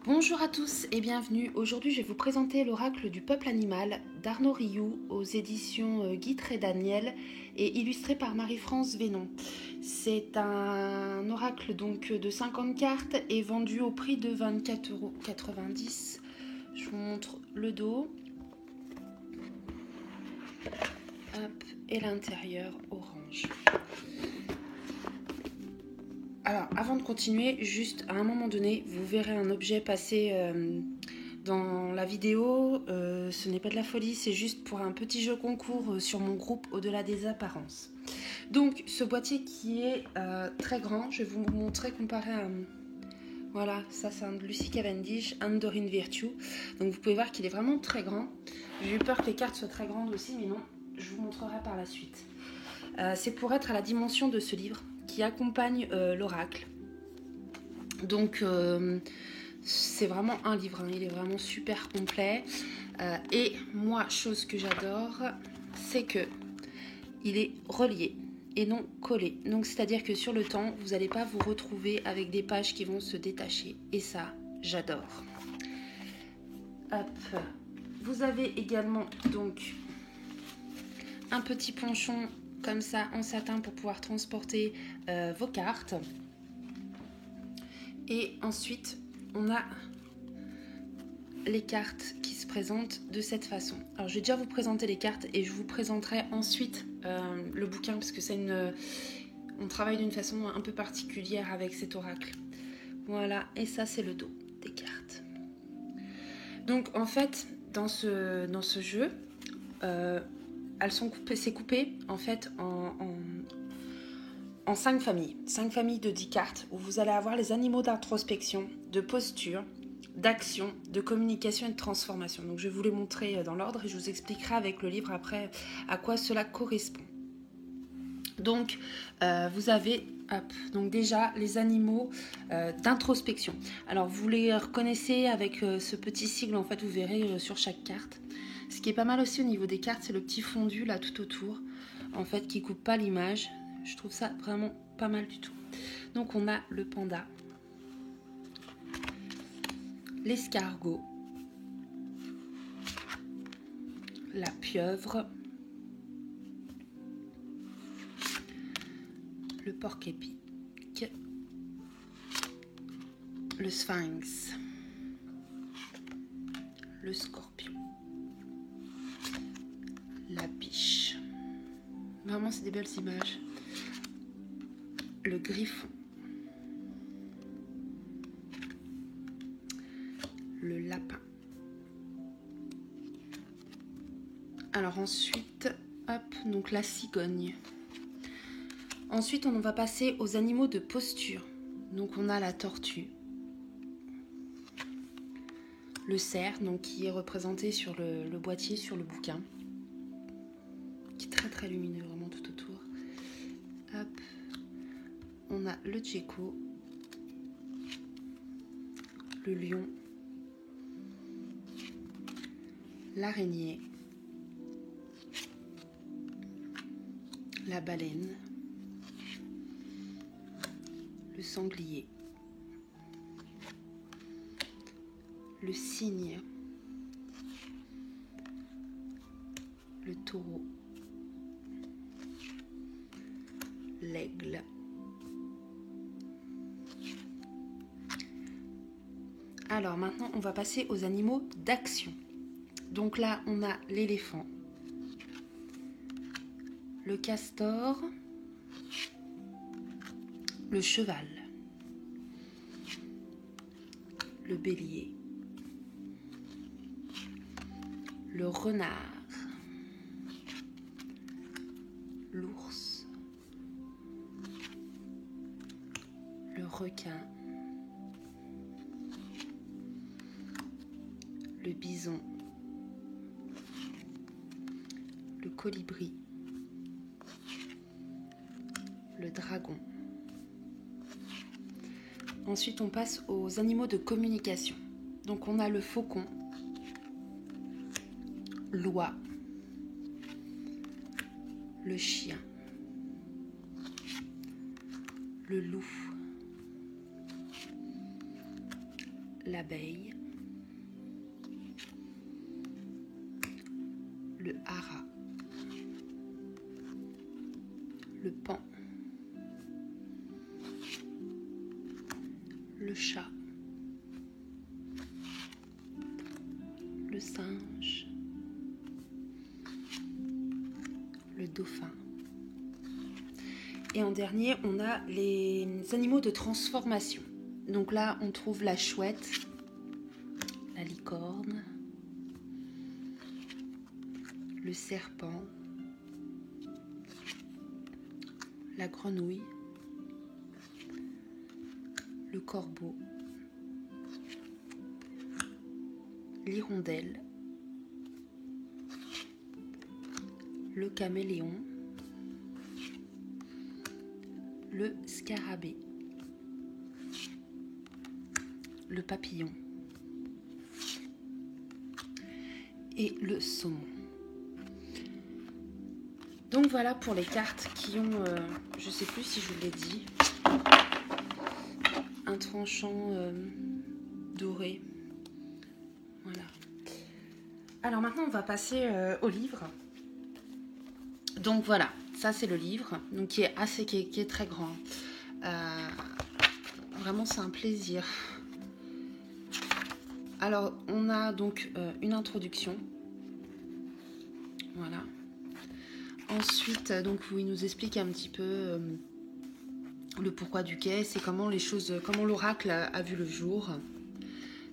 Bonjour à tous et bienvenue. Aujourd'hui, je vais vous présenter l'oracle du peuple animal d'Arnaud Rioux aux éditions Guitry et Daniel et illustré par Marie-France Vénon. C'est un oracle donc de 50 cartes et vendu au prix de 24,90 €. Je vous montre le dos. Hop, et l'intérieur orange. Alors, avant de continuer, juste à un moment donné, vous verrez un objet passer dans la vidéo. Ce n'est pas de la folie, c'est juste pour un petit jeu concours sur mon groupe Au-delà des apparences. Donc, ce boîtier qui est très grand, je vais vous montrer comparé à... Voilà, ça c'est un de Lucy Cavendish, Andorine Virtue. Donc vous pouvez voir qu'il est vraiment très grand. J'ai eu peur que les cartes soient très grandes aussi, mais non, je vous montrerai par la suite. C'est pour être à la dimension de ce livre qui accompagne l'oracle. Donc c'est vraiment un livre, hein. Il est vraiment super complet. Et moi, chose que j'adore, c'est que il est relié et non collé. Donc c'est-à-dire que sur le temps, vous n'allez pas vous retrouver avec des pages qui vont se détacher. Et ça, j'adore. Hop. Vous avez également donc un petit ponchon comme ça en satin pour pouvoir transporter vos cartes. Et ensuite, on a les cartes qui se présentent de cette façon. Alors, je vais déjà vous présenter les cartes et je vous présenterai ensuite le bouquin parce que on travaille d'une façon un peu particulière avec cet oracle. Voilà, et ça, c'est le dos des cartes. Donc, en fait, dans ce jeu, c'est coupé en fait en 5 familles. 5 familles de 10 cartes où vous allez avoir les animaux d'introspection, de posture, d'action, de communication et de transformation. Donc je vais vous les montrer dans l'ordre et je vous expliquerai avec le livre après à quoi cela correspond. Donc vous avez donc déjà les animaux d'introspection. Alors vous les reconnaissez avec ce petit sigle, en fait vous verrez sur chaque carte. Ce qui est pas mal aussi au niveau des cartes, c'est le petit fondu là tout autour, en fait qui coupe pas l'image. Je trouve ça vraiment pas mal du tout. Donc on a le panda, l'escargot, la pieuvre, le porc-épic, le sphinx, le scorpion, la biche. Vraiment, c'est des belles images. Le griffon, le lapin. Alors ensuite, donc la cigogne. Ensuite, on va passer aux animaux de posture. Donc on a la tortue, le cerf, donc qui est représenté sur le boîtier, sur le bouquin, qui est très très lumineux, vraiment tout autour. Hop. On a le gecko, le lion, l'araignée, la baleine, le sanglier, le cygne, le taureau, l'aigle, alors maintenant on va passer aux animaux d'action. Donc là on a l'éléphant, le castor, le cheval, le bélier, le renard, l'ours, le requin, le bison, le colibri, le dragon. Ensuite, on passe aux animaux de communication. Donc, on a le faucon, l'oie, le chien, le loup, l'abeille, le hara, le paon, le chat, le singe, le dauphin. Et en dernier, on a les animaux de transformation. Donc là, on trouve la chouette, la licorne, le serpent, la grenouille, le corbeau, l'hirondelle, le caméléon, le scarabée, le papillon et le saumon. Donc voilà pour les cartes qui ont, je sais plus si je vous l'ai dit, un tranchant doré. Voilà. Alors maintenant on va passer au livre. Donc voilà, ça c'est le livre, donc qui est très grand. Vraiment c'est un plaisir. Alors on a donc une introduction. Voilà. Ensuite, donc il nous explique un petit peu le pourquoi du quai, c'est comment les choses, comment l'oracle a vu le jour,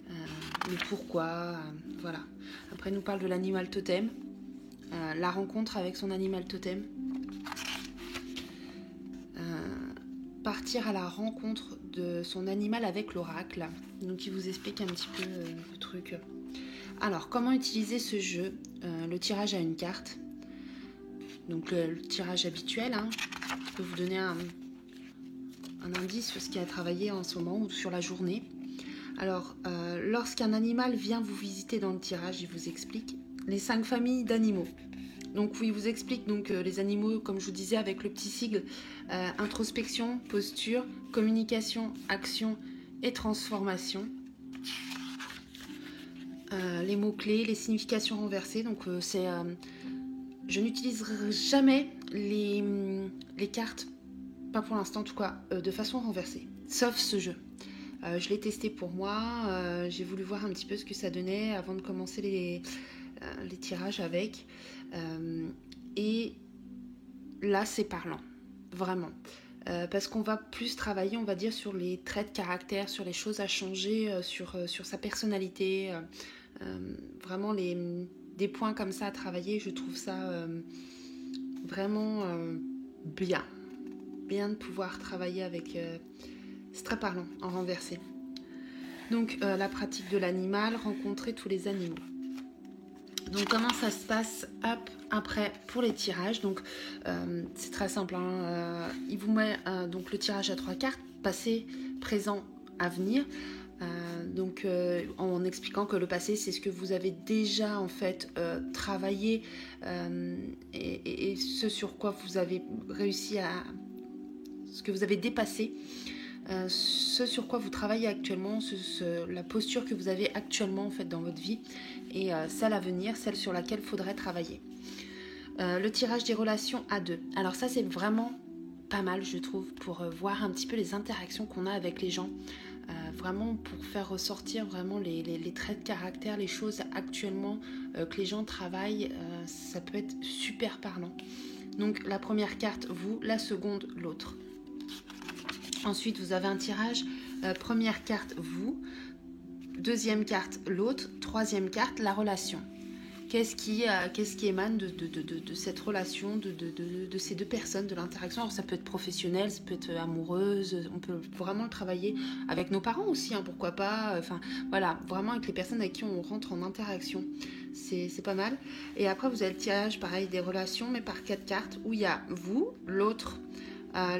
le pourquoi, voilà. Après, il nous parle de l'animal totem, la rencontre avec son animal totem, partir à la rencontre de son animal avec l'oracle. Donc, il vous explique un petit peu le truc. Alors, comment utiliser ce jeu? Le tirage à une carte. Donc, le tirage habituel, hein. Je peux vous donner un indice sur ce qui a travaillé en ce moment ou sur la journée. Alors, lorsqu'un animal vient vous visiter dans le tirage, il vous explique les 5 familles d'animaux. Donc, oui, il vous explique donc les animaux, comme je vous disais, avec le petit sigle, introspection, posture, communication, action et transformation. Les mots-clés, les significations renversées. Donc, je n'utiliserai jamais les cartes, pas pour l'instant en tout cas, de façon renversée, sauf ce jeu. Je l'ai testé pour moi, j'ai voulu voir un petit peu ce que ça donnait avant de commencer les tirages avec. Et là, c'est parlant, vraiment. Parce qu'on va plus travailler, on va dire, sur les traits de caractère, sur les choses à changer, sur sa personnalité. Vraiment, des points comme ça à travailler, je trouve ça vraiment bien. Bien de pouvoir travailler avec... c'est très parlant, en renversé. Donc, la pratique de l'animal, rencontrer tous les animaux. Donc, comment ça se passe après pour les tirages? Donc, c'est très simple. Hein, il vous met donc le tirage à 3 cartes, passé, présent, avenir. Donc, en expliquant que le passé, c'est ce que vous avez déjà en fait travaillé et ce sur quoi vous avez réussi à... ce que vous avez dépassé. Ce sur quoi vous travaillez actuellement, la posture que vous avez actuellement en fait dans votre vie et celle à venir, celle sur laquelle il faudrait travailler. Le tirage des relations à deux. Alors ça c'est vraiment pas mal je trouve pour voir un petit peu les interactions qu'on a avec les gens. Vraiment pour faire ressortir vraiment les traits de caractère, les choses actuellement que les gens travaillent, ça peut être super parlant. Donc la première carte vous, la seconde l'autre. Ensuite, vous avez un tirage, première carte, vous, deuxième carte, l'autre, troisième carte, la relation. Qu'est-ce qui émane de cette relation, de ces deux personnes, de l'interaction? Alors, ça peut être professionnel, ça peut être amoureuse, on peut vraiment le travailler avec nos parents aussi, hein, pourquoi pas. Enfin, voilà, vraiment avec les personnes avec qui on rentre en interaction. C'est pas mal. Et après, vous avez le tirage, pareil, des relations, mais par 4 cartes, où il y a vous, l'autre,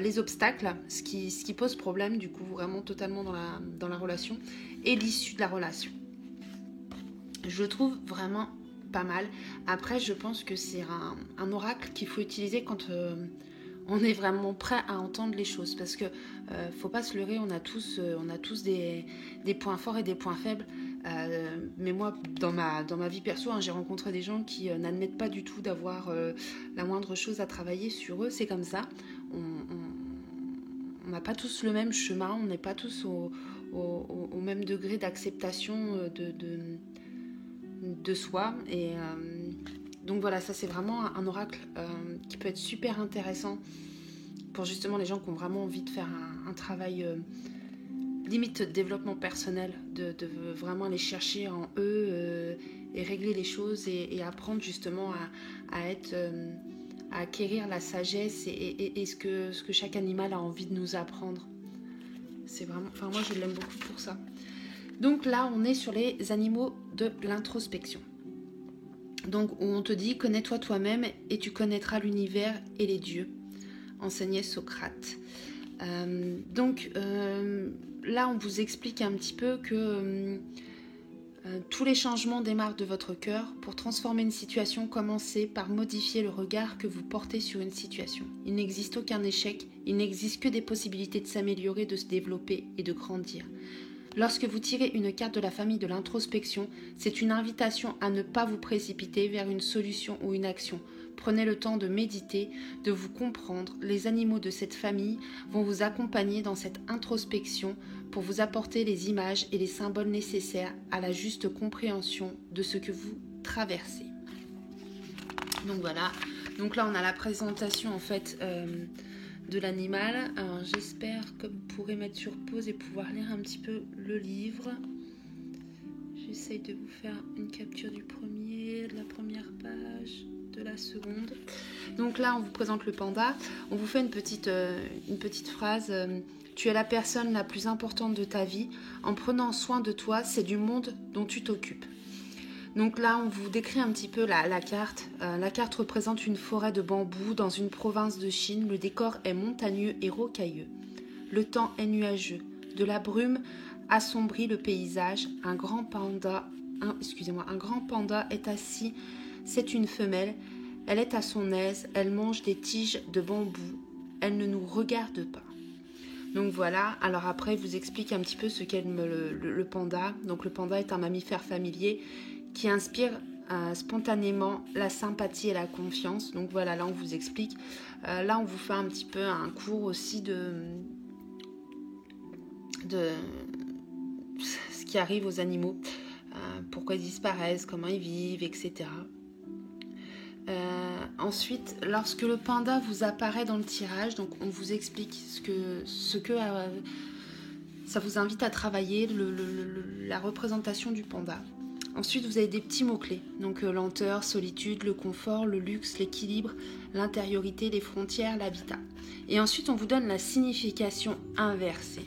les obstacles, ce qui pose problème du coup vraiment totalement dans la relation et l'issue de la relation. Je trouve vraiment pas mal. Après je pense que c'est un oracle qu'il faut utiliser quand on est vraiment prêt à entendre les choses. Parce que faut pas se leurrer, on a tous des points forts et des points faibles. Mais moi, dans ma vie perso, hein, j'ai rencontré des gens qui n'admettent pas du tout d'avoir la moindre chose à travailler sur eux. C'est comme ça. On n'a pas tous le même chemin, on n'est pas tous au même degré d'acceptation de soi. Et donc voilà, ça c'est vraiment un oracle qui peut être super intéressant pour justement les gens qui ont vraiment envie de faire un travail limite développement personnel, de vraiment aller chercher en eux et régler les choses et apprendre justement à être... à acquérir la sagesse et ce que chaque animal a envie de nous apprendre. C'est vraiment... Enfin, moi, je l'aime beaucoup pour ça. Donc là, on est sur les animaux de l'introspection. Donc, où on te dit, connais-toi toi-même et tu connaîtras l'univers et les dieux, enseignait Socrate. Là, on vous explique un petit peu que... tous les changements démarrent de votre cœur. Pour transformer une situation, commencez par modifier le regard que vous portez sur une situation. Il n'existe aucun échec, il n'existe que des possibilités de s'améliorer, de se développer et de grandir. Lorsque vous tirez une carte de la famille de l'introspection, c'est une invitation à ne pas vous précipiter vers une solution ou une action. Prenez le temps de méditer, de vous comprendre. Les animaux de cette famille vont vous accompagner dans cette introspection pour vous apporter les images et les symboles nécessaires à la juste compréhension de ce que vous traversez. Donc voilà, donc là on a la présentation en fait de l'animal. Alors j'espère que vous pourrez mettre sur pause et pouvoir lire un petit peu le livre. J'essaye de vous faire une capture du premier, de la première page, de la seconde. Donc là on vous présente le panda, on vous fait une petite phrase. Tu es la personne la plus importante de ta vie. En prenant soin de toi, c'est du monde dont tu t'occupes. Donc là, on vous décrit un petit peu la carte. La carte représente une forêt de bambous dans une province de Chine. Le décor est montagneux et rocailleux. Le temps est nuageux. De la brume assombrit le paysage. Un grand panda est assis. C'est une femelle. Elle est à son aise. Elle mange des tiges de bambou. Elle ne nous regarde pas. Donc voilà, alors après, il vous explique un petit peu ce qu'est le panda. Donc le panda est un mammifère familier qui inspire spontanément la sympathie et la confiance. Donc voilà, là on vous explique. Là on vous fait un petit peu un cours aussi de ce qui arrive aux animaux, pourquoi ils disparaissent, comment ils vivent, etc. Ensuite, lorsque le panda vous apparaît dans le tirage, donc on vous explique ce que ça vous invite à travailler, la représentation du panda. Ensuite, vous avez des petits mots-clés, donc lenteur, solitude, le confort, le luxe, l'équilibre, l'intériorité, les frontières, l'habitat. Et ensuite, on vous donne la signification inversée.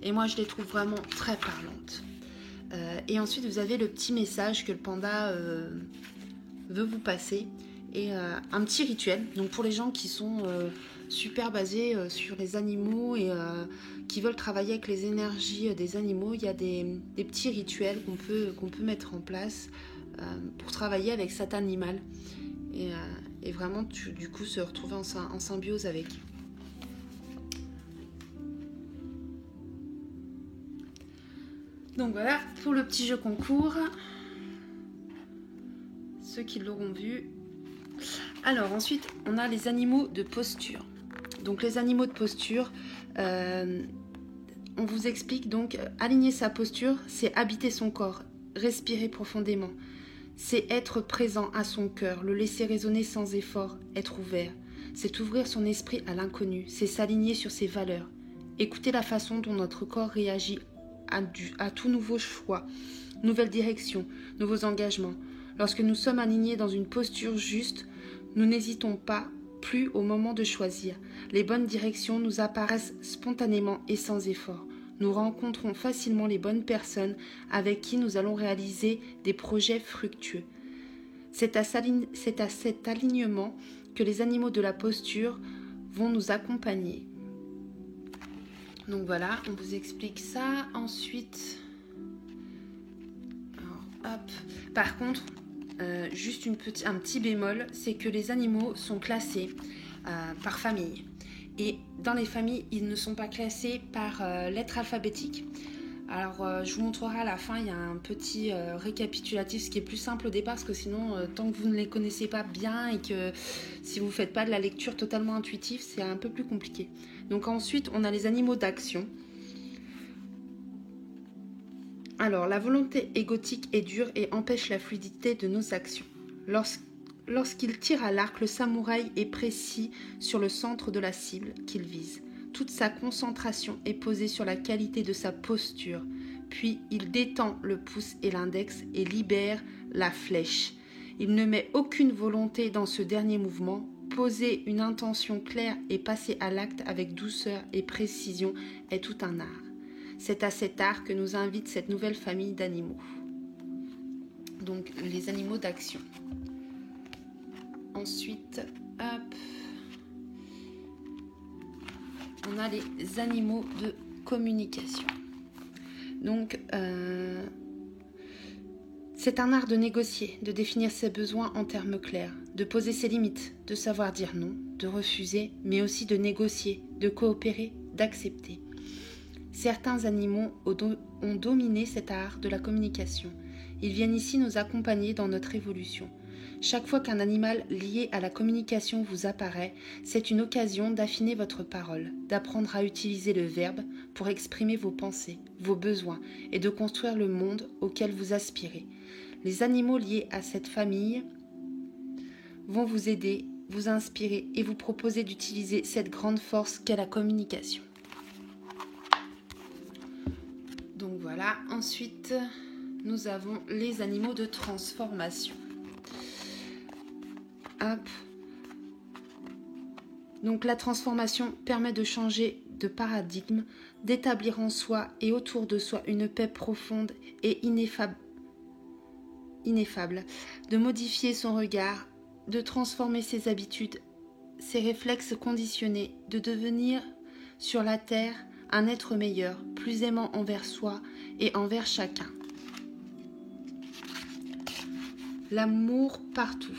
Et moi, je les trouve vraiment très parlantes. Et ensuite, vous avez le petit message que le panda veut vous passer. Et un petit rituel, donc pour les gens qui sont super basés sur les animaux et qui veulent travailler avec les énergies des animaux, il y a des petits rituels qu'on peut mettre en place pour travailler avec cet animal et vraiment du coup se retrouver en symbiose avec. Donc voilà pour le petit jeu concours, ceux qui l'auront vu. Alors ensuite, on a les animaux de posture. Donc les animaux de posture, on vous explique donc, aligner sa posture, c'est habiter son corps, respirer profondément. C'est être présent à son cœur, le laisser résonner sans effort, être ouvert. C'est ouvrir son esprit à l'inconnu, c'est s'aligner sur ses valeurs. Écouter la façon dont notre corps réagit à tout nouveau choix, nouvelle direction, nouveaux engagements. Lorsque nous sommes alignés dans une posture juste, nous n'hésitons pas plus au moment de choisir. Les bonnes directions nous apparaissent spontanément et sans effort. Nous rencontrons facilement les bonnes personnes avec qui nous allons réaliser des projets fructueux. C'est à cet alignement que les animaux de la posture vont nous accompagner. Donc voilà, on vous explique ça. Ensuite, alors, hop. Par contre, juste un petit bémol, c'est que les animaux sont classés par famille. Et dans les familles, ils ne sont pas classés par lettre alphabétique. Alors, je vous montrerai à la fin, il y a un petit récapitulatif, ce qui est plus simple au départ, parce que sinon, tant que vous ne les connaissez pas bien et que si vous ne faites pas de la lecture totalement intuitive, c'est un peu plus compliqué. Donc ensuite, on a les animaux d'action. Alors, la volonté égotique est dure et empêche la fluidité de nos actions. Lorsqu'il tire à l'arc, le samouraï est précis sur le centre de la cible qu'il vise. Toute sa concentration est posée sur la qualité de sa posture. Puis il détend le pouce et l'index et libère la flèche. Il ne met aucune volonté dans ce dernier mouvement. Poser une intention claire et passer à l'acte avec douceur et précision est tout un art. C'est à cet art que nous invite cette nouvelle famille d'animaux. Donc les animaux d'action. Ensuite, hop, on a les animaux de communication. Donc, c'est un art de négocier, de définir ses besoins en termes clairs, de poser ses limites, de savoir dire non, de refuser, mais aussi de négocier, de coopérer, d'accepter. Certains animaux ont dominé cet art de la communication. Ils viennent ici nous accompagner dans notre évolution. Chaque fois qu'un animal lié à la communication vous apparaît, c'est une occasion d'affiner votre parole, d'apprendre à utiliser le verbe pour exprimer vos pensées, vos besoins et de construire le monde auquel vous aspirez. Les animaux liés à cette famille vont vous aider, vous inspirer et vous proposer d'utiliser cette grande force qu'est la communication. Donc voilà, ensuite nous avons les animaux de transformation. Hop. Donc la transformation permet de changer de paradigme, d'établir en soi et autour de soi une paix profonde et ineffable, de modifier son regard, de transformer ses habitudes, ses réflexes conditionnés, de devenir sur la terre un être meilleur, plus aimant envers soi et envers chacun. L'amour partout.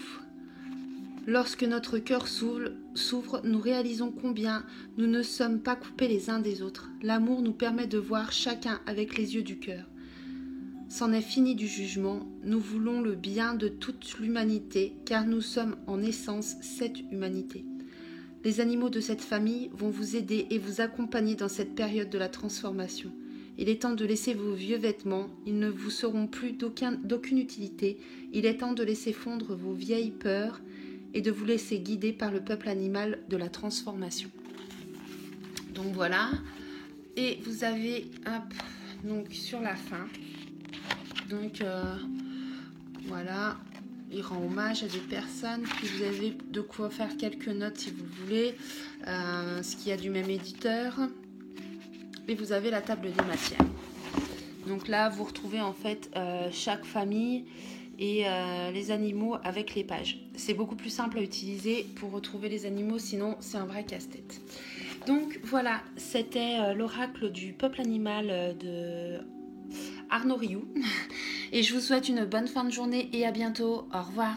Lorsque notre cœur s'ouvre, nous réalisons combien nous ne sommes pas coupés les uns des autres. L'amour nous permet de voir chacun avec les yeux du cœur. C'en est fini du jugement, nous voulons le bien de toute l'humanité, car nous sommes en essence cette humanité. Les animaux de cette famille vont vous aider et vous accompagner dans cette période de la transformation. Il est temps de laisser vos vieux vêtements, ils ne vous seront plus d'aucune utilité. Il est temps de laisser fondre vos vieilles peurs et de vous laisser guider par le peuple animal de la transformation. Donc voilà, et vous avez donc sur la fin, donc voilà, il rend hommage à des personnes, puis vous avez de quoi faire quelques notes si vous voulez, ce qu'il y a du même éditeur, et vous avez la table des matières. Donc là, vous retrouvez en fait chaque famille et les animaux avec les pages. C'est beaucoup plus simple à utiliser pour retrouver les animaux, sinon c'est un vrai casse-tête. Donc voilà, c'était l'oracle du peuple animal de Arnaud Rioux. Et je vous souhaite une bonne fin de journée et à bientôt. Au revoir.